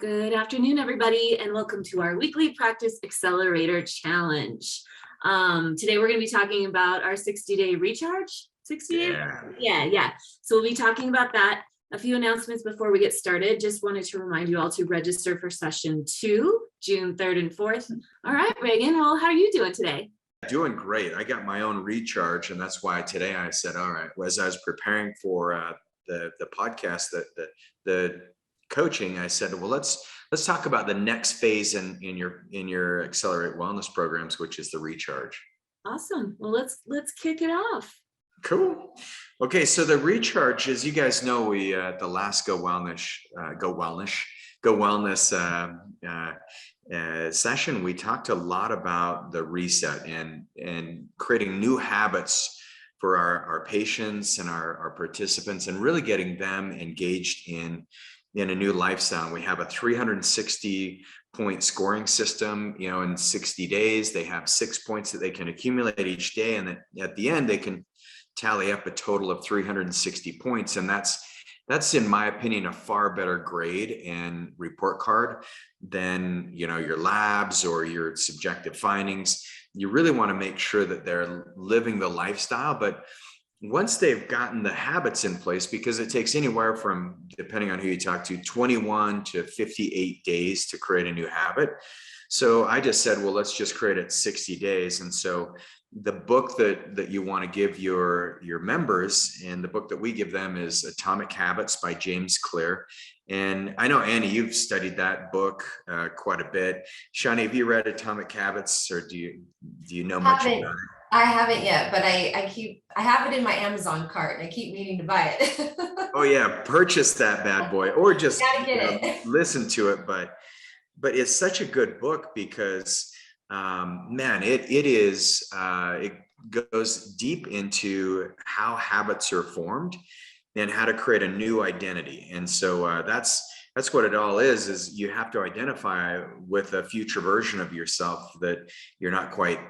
Good afternoon, everybody, and welcome to our weekly practice accelerator challenge. Today, we're going to be talking about our 60-day recharge. 60 days? Yeah. So we'll be talking about that. A few announcements before we get started. Just wanted to remind you all to register for session 2, June 3rd and 4th. All right, Reagan, well, how are you doing today? Doing great. I got my own recharge, and that's why today I said, all right, as I was preparing for the podcast, the coaching, I said, well, let's talk about the next phase in your Accelerate Wellness programs, which is the recharge. Awesome. Well, let's kick it off. Cool. Okay, so the recharge, as you guys know, we the last Go Wellness session, we talked a lot about the reset and creating new habits for our patients and our participants, and really getting them engaged in a new lifestyle. We have a 360-point scoring system. In 60 days, they have 6 points that they can accumulate each day, and then at the end, they can tally up a total of 360 points, and that's in my opinion a far better grade and report card than your labs or your subjective findings. You really want to make sure that they're living the lifestyle, but once they've gotten the habits in place, because it takes anywhere from, depending on who you talk to, 21 to 58 days to create a new habit. So I just said, well, let's just create it 60 days. And so the book that you want to give your members, and the book that we give them, is Atomic Habits by James Clear. And I know, Annie, you've studied that book quite a bit. Shani, have you read Atomic Habits, or do you know much about it? I haven't yet, but I have it in my Amazon cart, and I keep meaning to buy it. Oh yeah, purchase that bad boy, or just listen to it. But it's such a good book because it goes deep into how habits are formed and how to create a new identity. And so that's what it all is you have to identify with a future version of yourself that you're not quite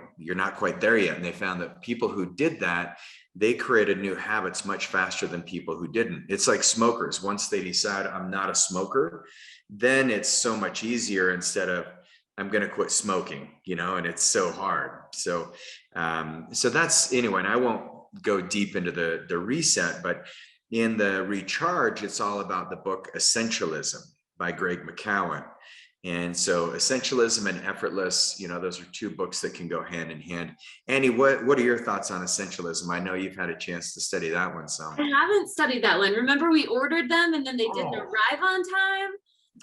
there yet. And they found that people who did that, they created new habits much faster than people who didn't. It's like smokers. Once they decide, I'm not a smoker, then it's so much easier, instead of I'm going to quit smoking, and it's so hard. So that's, anyway, and I won't go deep into the reset, but in the recharge, it's all about the book Essentialism by Greg McKeown. And so Essentialism and Effortless, those are two books that can go hand in hand. Annie, what are your thoughts on Essentialism? I know you've had a chance to study that one some. I haven't studied that one. Remember, we ordered them and then they didn't arrive on time?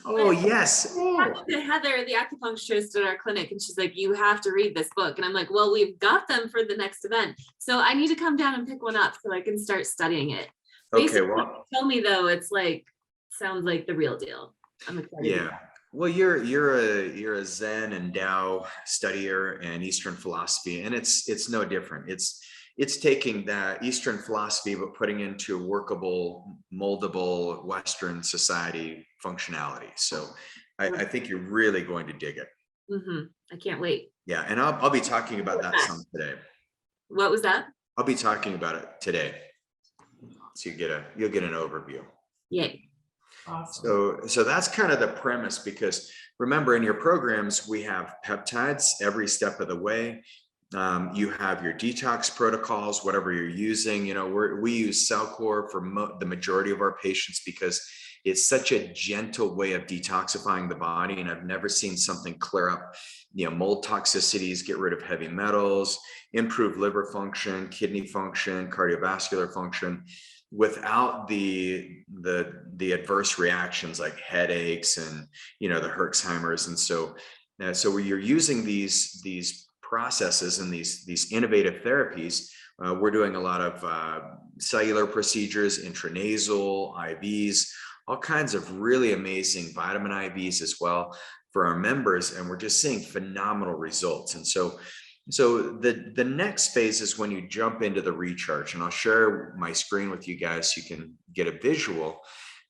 Oh, yes. Heather, the acupuncturist at our clinic, and she's like, you have to read this book. And I'm like, well, we've got them for the next event, so I need to come down and pick one up so I can start studying it. Basically, okay, well, tell me though, it's like, sounds like the real deal. I'm excited. Yeah. Well, you're a Zen and Tao studier and Eastern philosophy, and it's no different. It's taking that Eastern philosophy but putting into workable, moldable Western society functionality. So I think you're really going to dig it. Mm-hmm. I can't wait. Yeah, and I'll be talking about that some today. What was that? I'll be talking about it today, so you'll get an overview. Yay. Awesome. So that's kind of the premise, because remember, in your programs, we have peptides every step of the way. You have your detox protocols, whatever you're using. We use Cellcore for the majority of our patients because it's such a gentle way of detoxifying the body. And I've never seen something clear up, mold toxicities, get rid of heavy metals, improve liver function, kidney function, cardiovascular function, without the adverse reactions like headaches and the Herxheimer's. And so when you're using these processes and these innovative therapies, we're doing a lot of cellular procedures, intranasal, IVs, all kinds of really amazing vitamin IVs as well for our members, and we're just seeing phenomenal results. And so the next phase is when you jump into the recharge, and I'll share my screen with you guys so you can get a visual.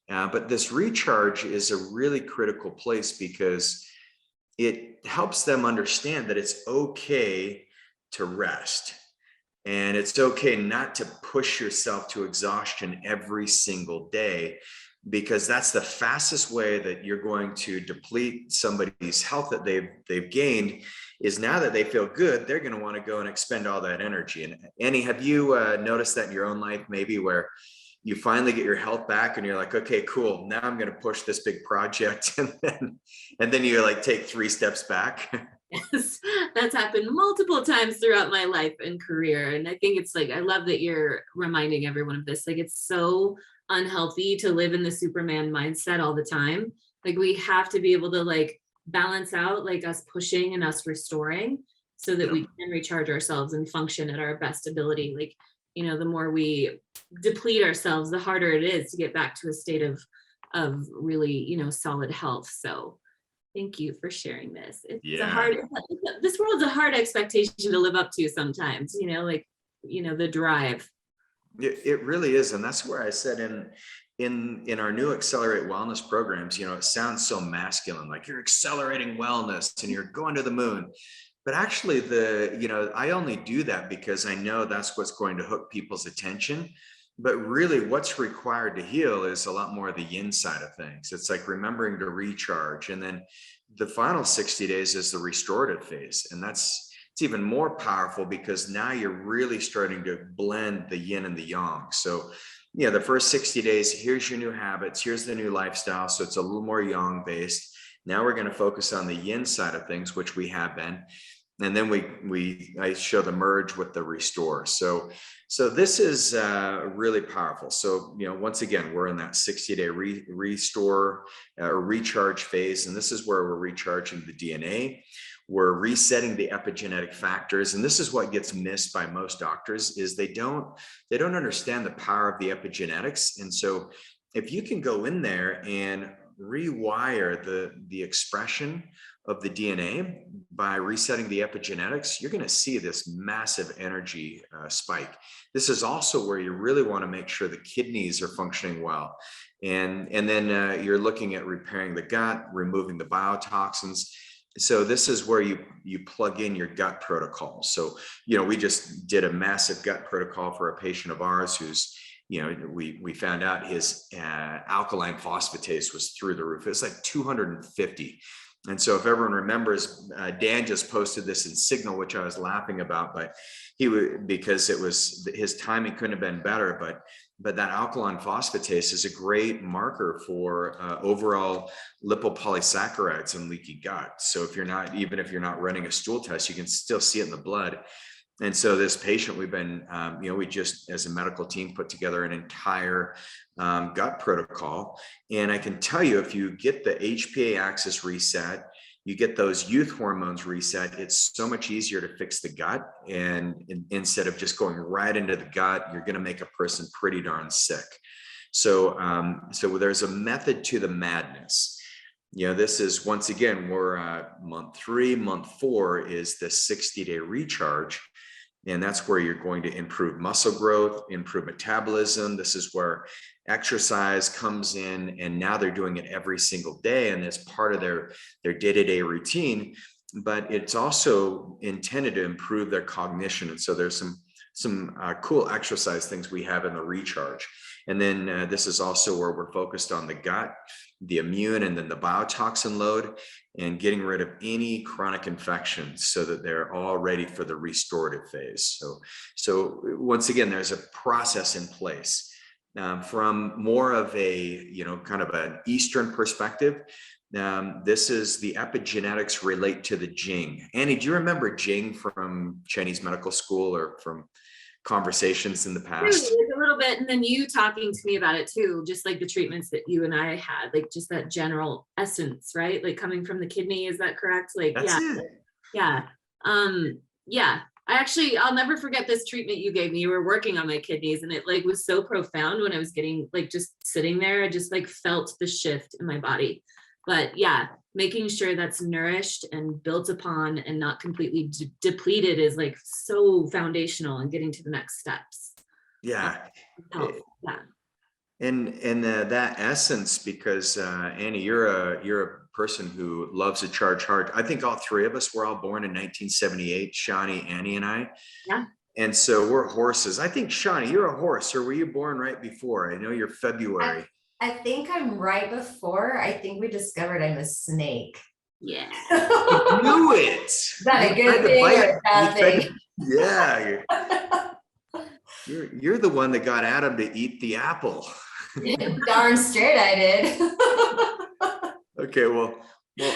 But this recharge is a really critical place because it helps them understand that it's okay to rest. And it's okay not to push yourself to exhaustion every single day. because that's the fastest way that you're going to deplete somebody's health that they've gained. Is now that they feel good, they're going to want to go and expend all that energy. And Annie, have you noticed that in your own life, maybe where you finally get your health back and you're like, okay, cool, now I'm going to push this big project, and then you like take 3 steps back? Yes, that's happened multiple times throughout my life and career. And I think it's like, I love that you're reminding everyone of this. Like, it's so unhealthy to live in the Superman mindset all the time. Like, we have to be able to like balance out like us pushing and us restoring so that we can recharge ourselves and function at our best ability. Like, you know, the more we deplete ourselves, the harder it is to get back to a state of really, you know, solid health. So thank you for sharing this. It's a hard, this world's a hard expectation to live up to sometimes, you know, like, you know, the drive. It really is. And that's where I said in our new Accelerate Wellness programs, you know, it sounds so masculine, like you're accelerating wellness and you're going to the moon. But actually I only do that because I know that's what's going to hook people's attention. But really what's required to heal is a lot more of the yin side of things. It's like remembering to recharge. And then the final 60 days is the restorative phase. And it's even more powerful because now you're really starting to blend the yin and the yang. So, yeah, the first 60 days, here's your new habits, here's the new lifestyle. So it's a little more yang based. Now we're going to focus on the yin side of things, which we have been. And then I show the merge with the restore. So this is really powerful. So, you know, once again, we're in that 60-day restore or recharge phase. And this is where we're recharging the DNA. We're resetting the epigenetic factors. And this is what gets missed by most doctors is they don't understand the power of the epigenetics. And so if you can go in there and rewire the expression of the DNA by resetting the epigenetics, you're going to see this massive energy spike. This is also where you really want to make sure the kidneys are functioning well. And then you're looking at repairing the gut, removing the biotoxins. So this is where you plug in your gut protocol. So, you know, we just did a massive gut protocol for a patient of ours who's, you know, we found out his alkaline phosphatase was through the roof. It's like 250. And so if everyone remembers, Dan just posted this in Signal, which I was laughing about, but because it was his timing couldn't have been better, but that alkaline phosphatase is a great marker for overall lipopolysaccharides and leaky gut. So even if you're not running a stool test, you can still see it in the blood. And so this patient, we've been, we just, as a medical team, put together an entire gut protocol. And I can tell you, if you get the HPA axis reset, you get those youth hormones reset, it's so much easier to fix the gut. And instead of just going right into the gut, you're going to make a person pretty darn sick. So there's a method to the madness. You know, this is, once again, we're month 3, month 4 is the 60-day recharge. And that's where you're going to improve muscle growth, improve metabolism. This is where exercise comes in, and now they're doing it every single day, and it's part of their day-to-day routine. But it's also intended to improve their cognition. And so there's some cool exercise things we have in the recharge. And then this is also where we're focused on the gut, the immune, and then the biotoxin load, and getting rid of any chronic infections so that they're all ready for the restorative phase. So once again, there's a process in place. From more of a, you know, kind of an Eastern perspective, this is the epigenetics relate to the Jing. Annie, do you remember Jing from Chinese medical school or from conversations in the past? A little bit, and then you talking to me about it too, just like the treatments that you and I had, like just that general essence, right? Like coming from the kidney, is that correct? Like, That's yeah. I'll never forget this treatment you gave me. You were working on my kidneys, and it like was so profound when I was getting like just sitting there. I just like felt the shift in my body. But yeah, making sure that's nourished and built upon and not completely depleted is like so foundational in getting to the next steps. Yeah. Yeah. And that essence, because Annie, you're a person who loves to charge hard. I think all 3 of us were all born in 1978, Shawnee, Annie, and I. Yeah. And so we're horses. I think, Shawnee, you're a horse, or were you born right before? I know you're February. I think I'm right before. I think we discovered I'm a snake. Yeah. I knew it. Is that a You tried good to thing or bite- a bad you tried to- thing? Yeah, you're the one that got Adam to eat the apple. Darn straight I did. Okay, well,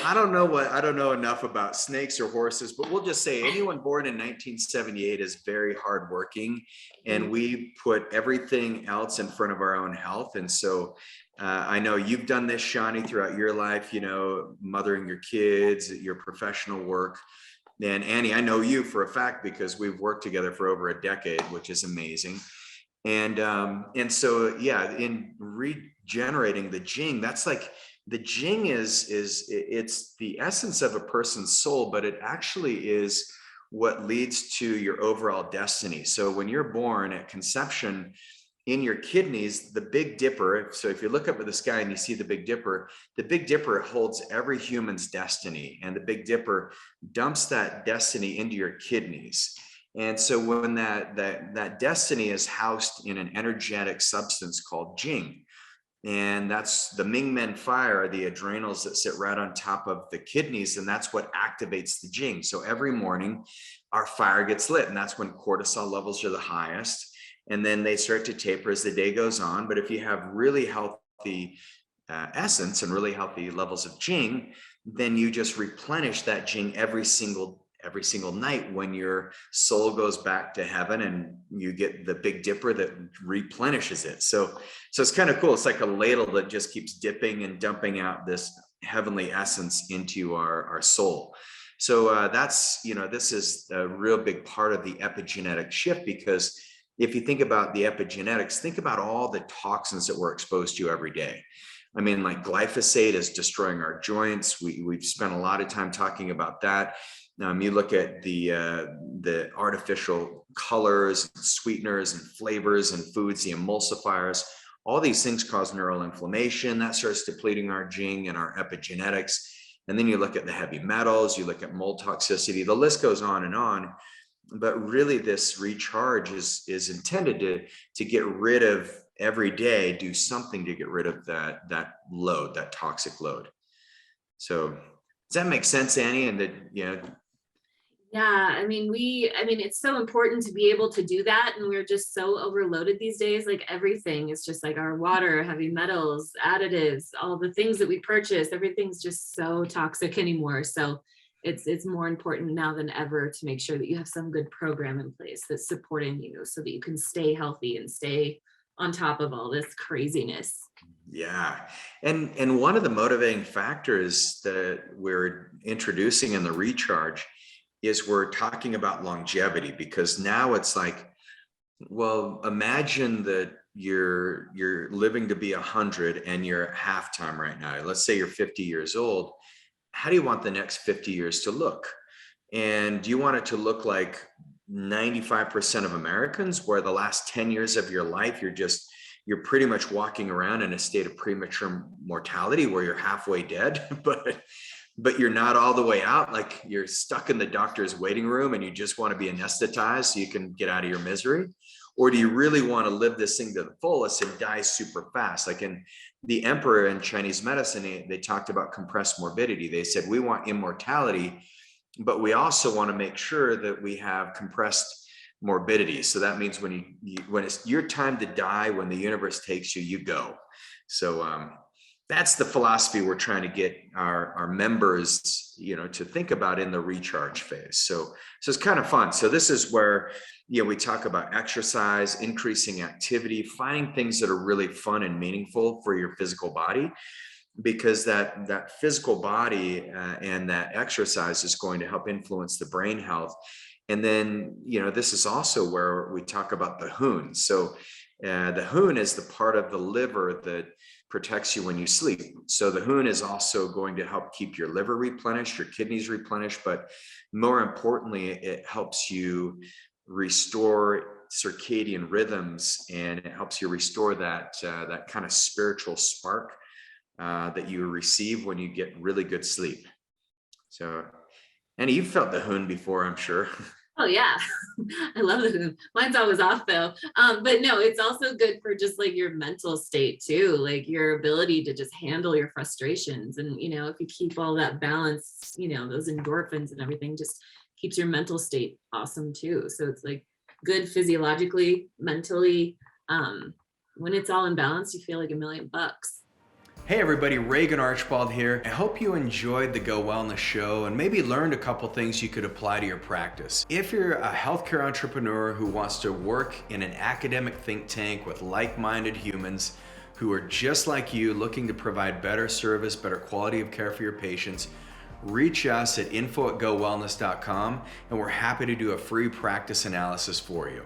I don't know enough about snakes or horses, but we'll just say anyone born in 1978 is very hardworking, and we put everything else in front of our own health. And so I know you've done this, Shawnee, throughout your life, mothering your kids, your professional work. And Annie, I know you for a fact because we've worked together for over a decade, which is amazing. And so yeah, in regenerating the Jing, that's like the Jing it's the essence of a person's soul, but it actually is what leads to your overall destiny. So when you're born at conception, in your kidneys, the Big Dipper, so if you look up at the sky and you see the Big Dipper holds every human's destiny, and the Big Dipper dumps that destiny into your kidneys. And so when that destiny is housed in an energetic substance called Jing, and that's the Mingmen fire, the adrenals that sit right on top of the kidneys, and that's what activates the Jing. So every morning our fire gets lit, and that's when cortisol levels are the highest, and then they start to taper as the day goes on. But if you have really healthy essence and really healthy levels of Jing, then you just replenish that Jing every single night when your soul goes back to heaven, and you get the Big Dipper that replenishes it. So it's kind of cool. It's like a ladle that just keeps dipping and dumping out this heavenly essence into our soul. So that's, this is a real big part of the epigenetic shift, because if you think about the epigenetics, think about all the toxins that we're exposed to every day. I mean, like glyphosate is destroying our joints. We've spent a lot of time talking about that. You look at the artificial colors, sweeteners, and flavors in foods, the emulsifiers. All these things cause neural inflammation. That starts depleting our Jing and our epigenetics. And then you look at the heavy metals, you look at mold toxicity. The list goes on and on. But really, this recharge is intended to get rid of every day, do something to get rid of that load, that toxic load. So does that make sense, Annie? And Yeah, I mean, it's so important to be able to do that. And we're just so overloaded these days. Like everything is just like our water, heavy metals, additives, all the things that we purchase, everything's just so toxic anymore. So it's more important now than ever to make sure that you have some good program in place that's supporting you so that you can stay healthy and stay on top of all this craziness. Yeah. And one of the motivating factors that we're introducing in the recharge is we're talking about longevity, because now it's like, well, imagine that you're living to be 100 and you're at halftime right now. Let's say you're 50 years old. How do you want the next 50 years to look? And do you want it to look like 95% of Americans, where the last 10 years of your life, you're pretty much walking around in a state of premature mortality where you're halfway dead, but you're not all the way out, like you're stuck in the doctor's waiting room and you just want to be anesthetized so you can get out of your misery? Or do you really want to live this thing to the fullest and die super fast? Like in the emperor in Chinese medicine, they talked about compressed morbidity. They said, we want immortality, but we also want to make sure that we have compressed morbidity. So that means when it's your time to die, when the universe takes you, you go. So that's the philosophy we're trying to get our members, to think about in the recharge phase. So it's kind of fun. So this is where, we talk about exercise, increasing activity, finding things that are really fun and meaningful for your physical body, because that physical body and that exercise is going to help influence the brain health. And then, this is also where we talk about the Hun. So the Hun is the part of the liver that protects you when you sleep. So the Hun is also going to help keep your liver replenished, your kidneys replenished, but more importantly, it helps you restore circadian rhythms, and it helps you restore that kind of spiritual spark that you receive when you get really good sleep. So, Annie, you've felt the Hun before, I'm sure. Oh yeah, I love it. Mine's always off though. But no, it's also good for just like your mental state too, like your ability to just handle your frustrations. And if you keep all that balance, those endorphins and everything just keeps your mental state awesome too. So it's like good physiologically, mentally. When it's all in balance, you feel like $1,000,000. Hey everybody, Reagan Archibald here. I hope you enjoyed the Go Wellness show and maybe learned a couple things you could apply to your practice. If you're a healthcare entrepreneur who wants to work in an academic think tank with like-minded humans who are just like you, looking to provide better service, better quality of care for your patients, reach us at info@gowellness.com and we're happy to do a free practice analysis for you.